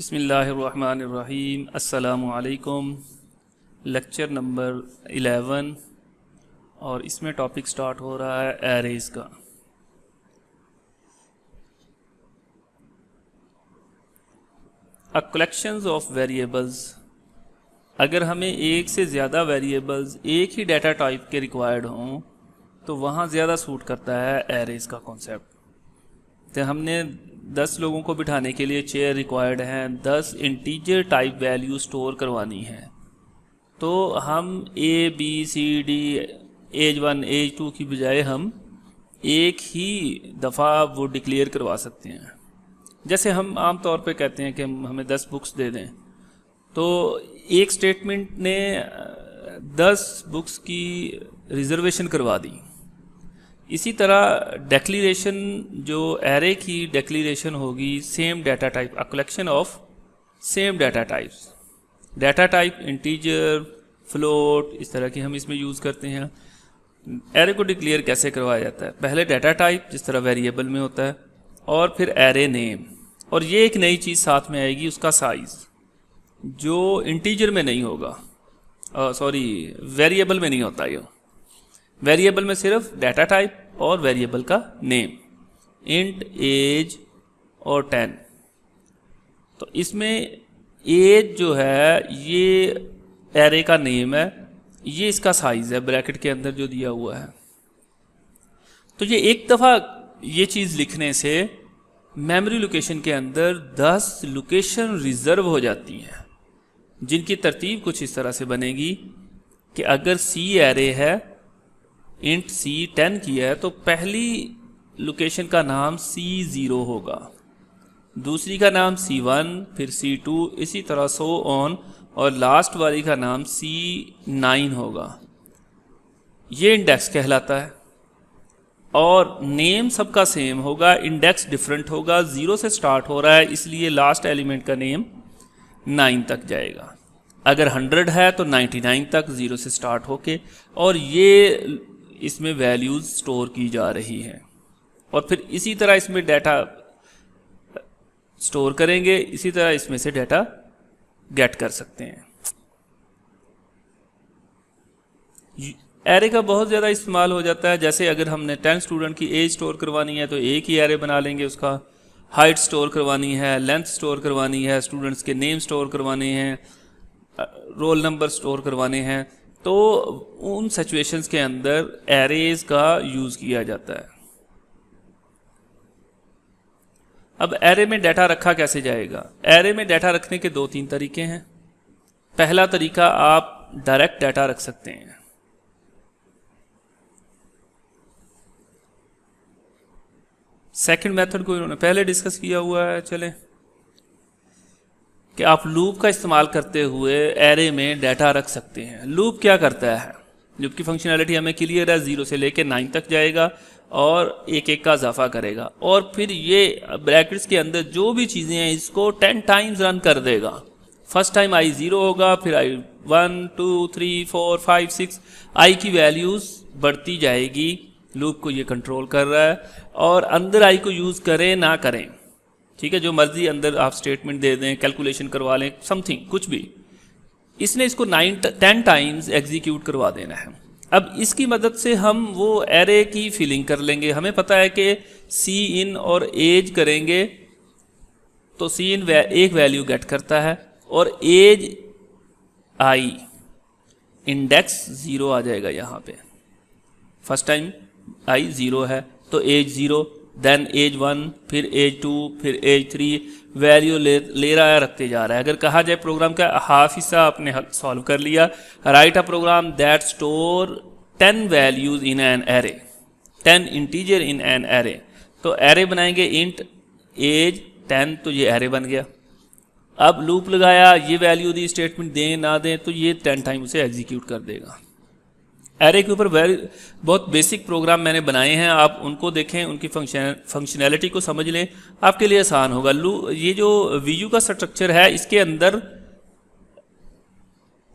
बिस्मिल्लाहिर्रहमानिर्रहीम। अस्सलामु अलैकुम। लेक्चर नंबर 11 और इसमें टॉपिक स्टार्ट हो रहा है एरेज का। Collections of variables. अगर हमें एक से ज़्यादा वेरिएबल्स एक ही डाटा टाइप के रिक्वायर्ड हों तो वहाँ ज़्यादा सूट करता है एरेज का कॉन्सेप्ट। तो हमने 10 लोगों को बिठाने के लिए चेयर रिक्वायर्ड हैं, 10 इंटीजर टाइप वैल्यू स्टोर करवानी है, तो हम A B C D as 1 as 2 की बजाय हम एक ही दफ़ा वो डिक्लेयर करवा सकते हैं। जैसे हम आम तौर पे कहते हैं कि हमें 10 बुक्स दे दें, तो एक स्टेटमेंट ने 10 बुक्स की रिजर्वेशन करवा दी। इसी तरह डेक्लेरेशन, जो एरे की डेक्लेरेशन होगी same data type, a collection of same data types, data type integer, float, इस तरह की हम इसमें यूज़ करते हैं। एरे को डिक्लेयर कैसे करवाया जाता है? पहले डाटा टाइप जिस तरह वेरिएबल में होता है, और फिर एरे नेम, और ये एक नई चीज़ साथ में आएगी, उसका साइज़, जो इंटीजर में नहीं होगा, वेरिएबल में नहीं होता। ये वेरिएबल में सिर्फ डाटा टाइप और वेरिएबल का नेम, इंट एज और 10। तो इसमें एज जो है ये एरे का नेम है, ये इसका साइज है ब्रैकेट के अंदर जो दिया हुआ है। तो ये एक दफ़ा ये चीज़ लिखने से मेमोरी लोकेशन के अंदर 10 लोकेशन रिजर्व हो जाती हैं, जिनकी तरतीब कुछ इस तरह से बनेगी कि अगर सी एरे है, इंट सी 10 की है, तो पहली लोकेशन का नाम C0 होगा, दूसरी का नाम C1, फिर C2, इसी तरह सो ऑन, और लास्ट वाली का नाम C9 होगा। ये इंडेक्स कहलाता है। और नेम सबका सेम होगा, इंडेक्स डिफरेंट होगा। 0 से स्टार्ट हो रहा है, इसलिए लास्ट एलिमेंट का नेम 9 तक जाएगा। अगर 100 है तो 99 तक 0 से स्टार्ट होके, और ये इसमें वैल्यूज स्टोर की जा रही हैं। और फिर इसी तरह इसमें डाटा स्टोर करेंगे, इसी तरह इसमें से डाटा गेट कर सकते हैं। एरे का बहुत ज़्यादा इस्तेमाल हो जाता है। जैसे अगर हमने 10 स्टूडेंट की एज स्टोर करवानी है तो एक ही एरे बना लेंगे, उसका हाइट स्टोर करवानी है, लेंथ स्टोर करवानी है, स्टूडेंट्स के नेम स्टोर करवाने हैं, रोल नंबर स्टोर करवाने हैं, तो उन सिचुएशंस के अंदर एरेज का यूज़ किया जाता है। अब एरे में डाटा रखा कैसे जाएगा? एरे में डाटा रखने के 2-3 तरीके हैं। पहला तरीका, आप डायरेक्ट डाटा रख सकते हैं। सेकंड मेथड को इन्होंने पहले डिस्कस किया हुआ है, चलें, कि आप लूप का इस्तेमाल करते हुए एरे में डाटा रख सकते हैं। लूप क्या करता है? लूप की फंक्शनैलिटी हमें क्लियर है, 0 से लेकर 9 तक जाएगा और एक एक का इजाफा करेगा, और फिर ये ब्रैकेट्स के अंदर जो भी चीज़ें हैं इसको 10 टाइम्स रन कर देगा। फर्स्ट टाइम आई 0 होगा, फिर आई 1 2 3 4 5 6, आई की वैल्यूज़ बढ़ती जाएगी। लूप को ये कंट्रोल कर रहा है, और अंदर आई को यूज़ करें ना करें, ठीक है, जो मर्जी अंदर आप स्टेटमेंट दे दें, कैलकुलेशन करवा लें, समथिंग, कुछ भी, इसने इसको 10 टाइम्स एग्जीक्यूट करवा देना है। अब इसकी मदद से हम वो एरे की फिलिंग कर लेंगे। हमें पता है कि सी इन और एज करेंगे तो सी इन एक वैल्यू गेट करता है, और एज आई इंडेक्स 0 आ जाएगा यहाँ पे। फर्स्ट टाइम आई 0 है तो एज 0, देन एज 1, फिर एज 2, फिर एज 3, वैल्यू ले रहा है, रखते जा रहा है। अगर कहा जाए प्रोग्राम का हाफ हिस्सा आपने सॉल्व कर लिया, write a program that store 10 values in an array, 10 integer in an array. तो एरे बनाएंगे इंट एज 10, तो ये एरे बन गया। अब लूप लगाया, ये वैल्यू दी, स्टेटमेंट दें ना दें, तो ये 10 टाइम उसे एग्जीक्यूट कर देगा। एरे के ऊपर बहुत बेसिक प्रोग्राम मैंने बनाए हैं, आप उनको देखें, उनकी फंक्शनैलिटी को समझ लें, आपके लिए आसान होगा। ये जो वीयू का स्ट्रक्चर है, इसके अंदर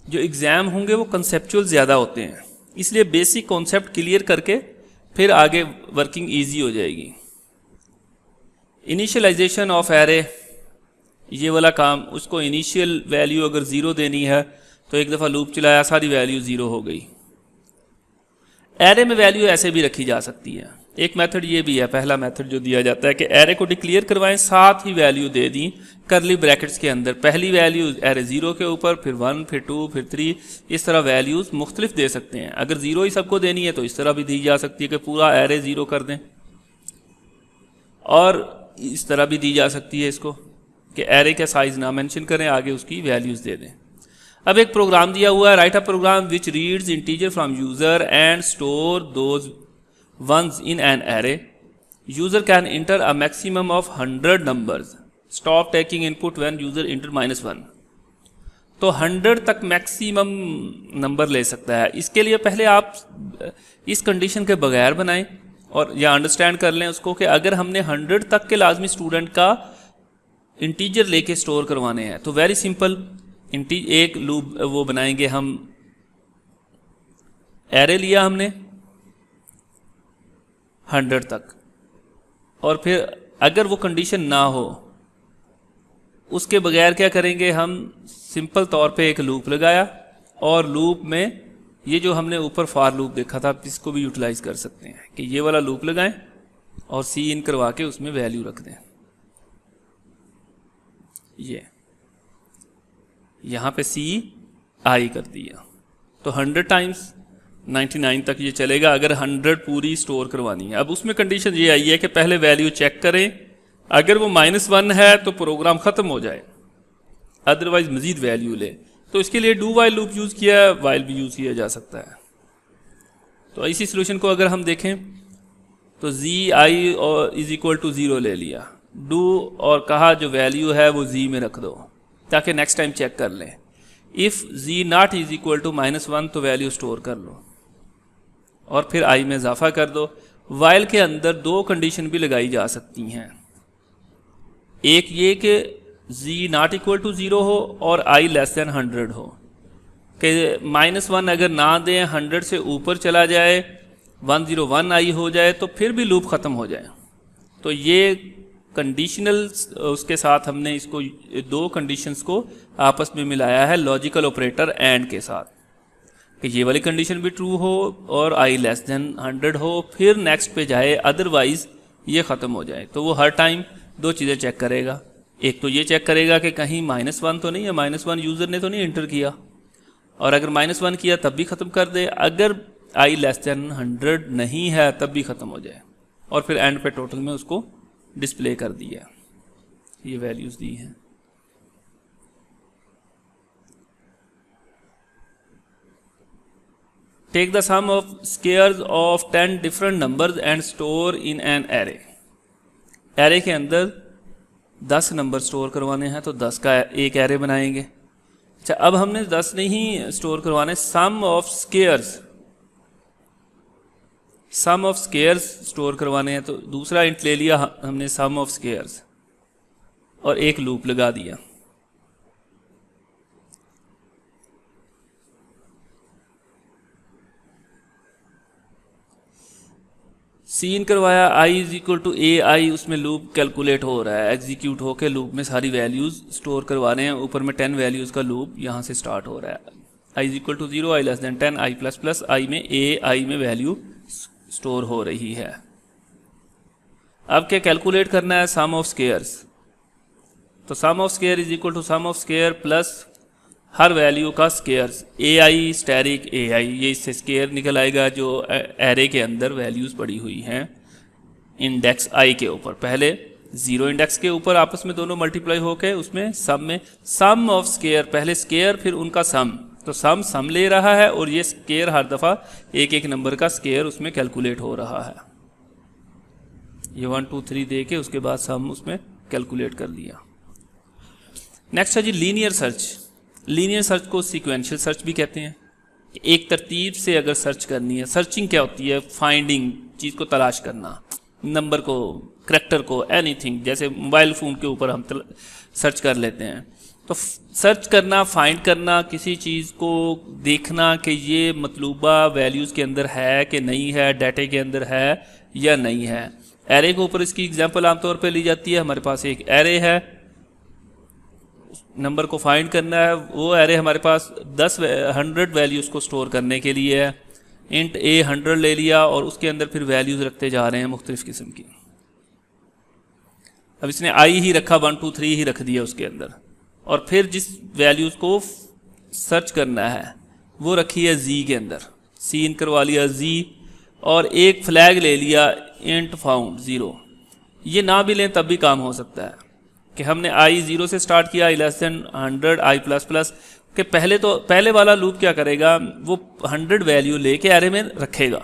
जो एग्ज़ाम होंगे वो कंसेप्चुअल ज़्यादा होते हैं, इसलिए बेसिक कॉन्सेप्ट क्लियर करके फिर आगे वर्किंग ईजी हो जाएगी। इनिशियलाइजेशन ऑफ एरे, ये वाला काम, उसको इनिशियल वैल्यू अगर 0 देनी है तो एक दफ़ा लूप चलाया, सारी वैल्यू 0 हो गई। एरे में वैल्यू ऐसे भी रखी जा सकती है। एक मेथड ये भी है, पहला मेथड जो दिया जाता है कि एरे को डिक्लेयर करवाएं, साथ ही वैल्यू दे दी करली ब्रैकेट्स के अंदर। पहली वैल्यू एरे 0 के ऊपर, फिर 1, फिर 2, फिर 3, इस तरह वैल्यूज़ मुख्तलिफ दे सकते हैं। अगर 0 ही सबको देनी है तो इस तरह भी दी जा सकती है कि पूरा एरे 0 कर दें, और इस तरह भी दी जा सकती है इसको कि एरे का साइज ना मेंशन करें, आगे उसकी वैल्यूज़ दे दें। अब एक प्रोग्राम दिया हुआ है, write a program which reads integer from user and store those ones in an array. User can enter a maximum of 100 numbers. Stop taking input when user enter -1. तो 100 तक मैक्सिमम नंबर ले सकता है। इसके लिए पहले आप इस कंडीशन के बगैर बनाएं और या अंडरस्टैंड कर लें उसको कि अगर हमने 100 तक के लाजमी स्टूडेंट का इंटीजर लेके स्टोर करवाने हैं तो वेरी सिंपल एक लूप वो बनाएंगे हम। एरे लिया हमने 100 तक, और फिर अगर वो कंडीशन ना हो उसके बगैर क्या करेंगे हम, सिंपल तौर पे एक लूप लगाया, और लूप में ये जो हमने ऊपर फॉर लूप देखा था इसको भी यूटिलाइज कर सकते हैं कि ये वाला लूप लगाएं और सी इन करवा के उसमें वैल्यू रख दें। ये यहाँ पे सी आई कर दिया तो 100 टाइम्स 99 तक ये चलेगा अगर 100 पूरी स्टोर करवानी है। अब उसमें कंडीशन ये आई है कि पहले वैल्यू चेक करें, अगर वो -1 है तो प्रोग्राम ख़त्म हो जाए, अदरवाइज मजीद वैल्यू ले। तो इसके लिए डू वाइल लूप यूज़ किया है, वाइल भी यूज़ किया जा सकता है। तो इसी सोल्यूशन को अगर हम देखें तो जी आई और इज इक्वल टू 0 ले लिया, डू और कहा जो वैल्यू है वो जी में रख दो ताकि नेक्स्ट टाइम चेक कर लें। If G not is equal to -1 तो वैल्यू स्टोर कर लो और फिर आई में इजाफा कर दो। वाइल के अंदर दो कंडीशन भी लगाई जा सकती हैं, एक ये कि जी नॉट इक्वल टू 0 हो और आई लेस देन 100 हो, कि -1 अगर ना दें 100 से ऊपर चला जाए 101 आई हो जाए तो फिर भी लूप ख़त्म हो जाए। तो ये कंडीशनल उसके साथ हमने इसको दो कंडीशंस को आपस में मिलाया है लॉजिकल ऑपरेटर एंड के साथ कि ये वाली कंडीशन भी ट्रू हो और आई लेस देन 100 हो, फिर नेक्स्ट पे जाए, अदरवाइज ये ख़त्म हो जाए। तो वो हर टाइम दो चीज़ें चेक करेगा, एक तो ये चेक करेगा कि कहीं -1 तो नहीं है, -1 यूज़र ने तो नहीं एंटर किया, और अगर -1 किया तब भी ख़त्म कर दे, अगर आई लेस देन 100 नहीं है तब भी ख़त्म हो जाए, और फिर एंड पे टोटल में उसको डिस्प्ले कर दिया, ये वैल्यूज़ दी हैं। Take the sum of squares of 10 different numbers and store in an array. Array के अंदर 10 नंबर स्टोर करवाने हैं तो 10 का एक एरे बनाएंगे। अच्छा, अब हमने 10 नहीं स्टोर करवाने, सम ऑफ स्केयर्स स्टोर करवाने हैं, तो दूसरा इंट ले लिया हमने सम ऑफ स्केयर्स और एक लूप लगा दिया। सीन करवाया, आई इज इक्वल टू ए आई, उसमें लूप कैलकुलेट हो रहा है, एग्जीक्यूट होकर लूप में सारी वैल्यूज़ स्टोर करवाने हैं, ऊपर में 10 वैल्यूज़ का लूप यहाँ से स्टार्ट हो रहा है। I is equal to 0, i less than 10, i plus plus, i में ए आई में वैल्यू स्टोर हो रही है। अब क्या कैलकुलेट करना है, सम ऑफ स्केयर्स, तो sum of square is equal to sum of square plus हर वैल्यू का squares, a i asterisk a i, ये इससे स्केयर निकल आएगा जो एरे के अंदर वैल्यूज़ पड़ी हुई हैं इंडेक्स आई के ऊपर, पहले 0 इंडेक्स के ऊपर आपस में दोनों मल्टीप्लाई होके उसमें सम में सम ऑफ स्केयर, पहले स्केयर फिर उनका सम, तो सम ले रहा है और ये स्केयर हर दफ़ा एक एक नंबर का स्केयर उसमें कैलकुलेट हो रहा है। ये 1 2 3 दे के उसके बाद सम उसमें कैलकुलेट कर लिया। नेक्स्ट है जी लीनियर सर्च। लीनियर सर्च को सीक्वेंशियल सर्च भी कहते हैं। एक तरतीब से अगर सर्च करनी है, सर्चिंग क्या होती है, फाइंडिंग, चीज़ को तलाश करना, नंबर को, करैक्टर को, एनीथिंग, जैसे मोबाइल फ़ोन के ऊपर हम सर्च कर लेते हैं। तो सर्च करना, फाइंड करना, किसी चीज़ को देखना कि ये मतलूबा वैल्यूज़ के अंदर है कि नहीं है, डाटे के अंदर है या नहीं है। एरे के ऊपर इसकी एग्जांपल आमतौर पे ली जाती है। हमारे पास एक एरे है नंबर को फाइंड करना है। वो एरे हमारे पास 100 वैल्यूज़ को स्टोर करने के लिए है। इंट ए 100 ले लिया और उसके अंदर फिर वैल्यूज़ रखते जा रहे हैं मुख्तलिफ किस्म की। अब इसने आई ही रखा, 1 2 3 ही रख दिया उसके अंदर, और फिर जिस वैल्यूज़ को सर्च करना है वो रखी है जी के अंदर, सीन करवा लिया जी, और एक फ्लैग ले लिया इंट फाउंड 0। ये ना भी लें तब भी काम हो सकता है कि हमने आई 0 से स्टार्ट किया, आई लेस देन 100 आई प्लस प्लस के पहले वाला लूप क्या करेगा, वो 100 वैल्यू लेके एरे में रखेगा।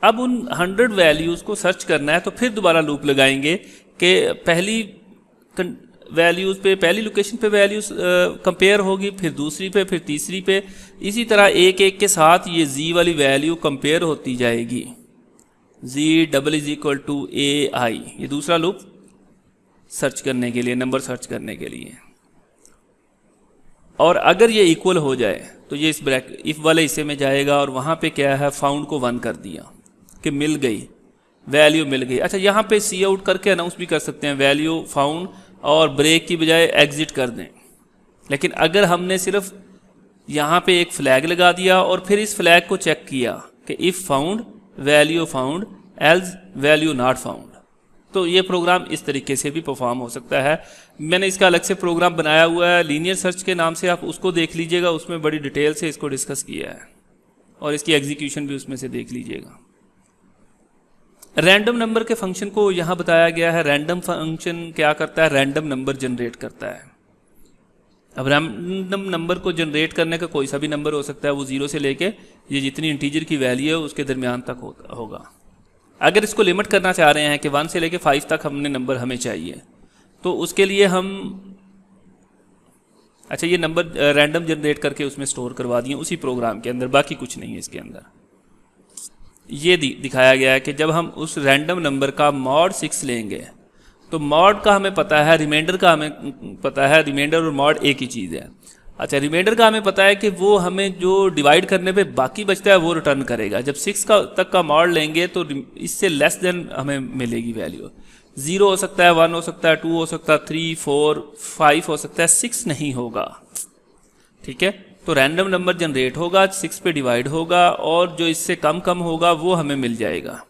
अब उन 100 वैल्यूज़ को सर्च करना है तो फिर दोबारा लूप लगाएंगे कि पहली वैल्यूज़ पे, पहली लोकेशन पे वैल्यूज़ कंपेयर होगी, फिर दूसरी पे, फिर तीसरी पे, इसी तरह एक एक के साथ ये जी वाली वैल्यू कंपेयर होती जाएगी। जी double is equal to A i, ये दूसरा लूप सर्च करने के लिए, नंबर सर्च करने के लिए। और अगर ये इक्वल हो जाए तो ये इस ब्रैकेट इफ वाले हिस्से में जाएगा और वहाँ पे क्या है, फाउंड को 1 कर दिया कि मिल गई, वैल्यू मिल गई। अच्छा, यहाँ पे सी आउट करके अनाउंस भी कर सकते हैं वैल्यू फाउंड, और ब्रेक की बजाय एग्जिट कर दें। लेकिन अगर हमने सिर्फ यहाँ पे एक फ्लैग लगा दिया और फिर इस फ्लैग को चेक किया कि if found value found else value not found, तो ये प्रोग्राम इस तरीके से भी परफॉर्म हो सकता है। मैंने इसका अलग से प्रोग्राम बनाया हुआ है लीनियर सर्च के नाम से, आप उसको देख लीजिएगा, उसमें बड़ी डिटेल से इसको डिस्कस किया है और इसकी एग्जीक्यूशन भी उसमें से देख लीजिएगा। रैंडम नंबर के फंक्शन को यहाँ बताया गया है। रैंडम फंक्शन क्या करता है, रैंडम नंबर जनरेट करता है। अब रैंडम नंबर को जनरेट करने का कोई सा भी नंबर हो सकता है, वो 0 से लेके ये जितनी इंटीजर की वैल्यू है उसके दरमियान तक होगा। अगर इसको लिमिट करना चाह रहे हैं कि 1 से लेके 5 तक हमने नंबर हमें चाहिए, तो उसके लिए हम अच्छा ये नंबर रैंडम जनरेट करके उसमें स्टोर करवा दिए उसी प्रोग्राम के अंदर, बाकी कुछ नहीं है इसके अंदर। ये दिखाया गया है कि जब हम उस रैंडम नंबर का मॉड 6 लेंगे तो मॉड का हमें पता है, रिमाइंडर का हमें पता है, रिमाइंडर और मॉड एक ही चीज़ है। अच्छा, रिमाइंडर का हमें पता है कि वो हमें जो डिवाइड करने पे बाकी बचता है वो रिटर्न करेगा। जब 6 तक का मॉड लेंगे तो इससे लेस देन हमें मिलेगी वैल्यू। 0 हो सकता है, 1 हो सकता है, 2 हो सकता है, 3 4 5 हो सकता है, 6 नहीं होगा। ठीक है, तो रैंडम नंबर जनरेट होगा, 6 पे डिवाइड होगा और जो इससे कम होगा वो हमें मिल जाएगा।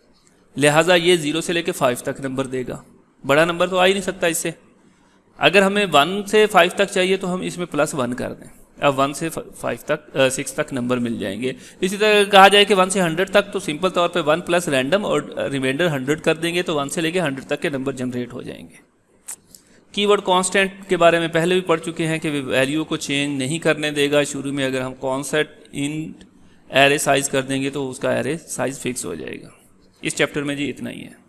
लिहाजा ये 0 से लेके 5 तक नंबर देगा। बड़ा नंबर तो आ ही नहीं सकता इससे। अगर हमें 1 से 5 तक चाहिए तो हम इसमें +1 कर दें, अब 1 से 5 तक 6 तक नंबर मिल जाएंगे। इसी तरह कहा जाए कि 1 से 100 तक, तो सिंपल तौर पे 1 प्लस रैंडम और रिमाइंडर 100 कर देंगे तो 1 से लेके 100 तक के नंबर जनरेट हो जाएंगे। कीवर्ड कांस्टेंट के बारे में पहले भी पढ़ चुके हैं कि वैल्यू को चेंज नहीं करने देगा। शुरू में अगर हम कॉन्सेप्ट इन एरे साइज कर देंगे तो उसका एरे साइज फिक्स हो जाएगा। इस चैप्टर में जी इतना ही है।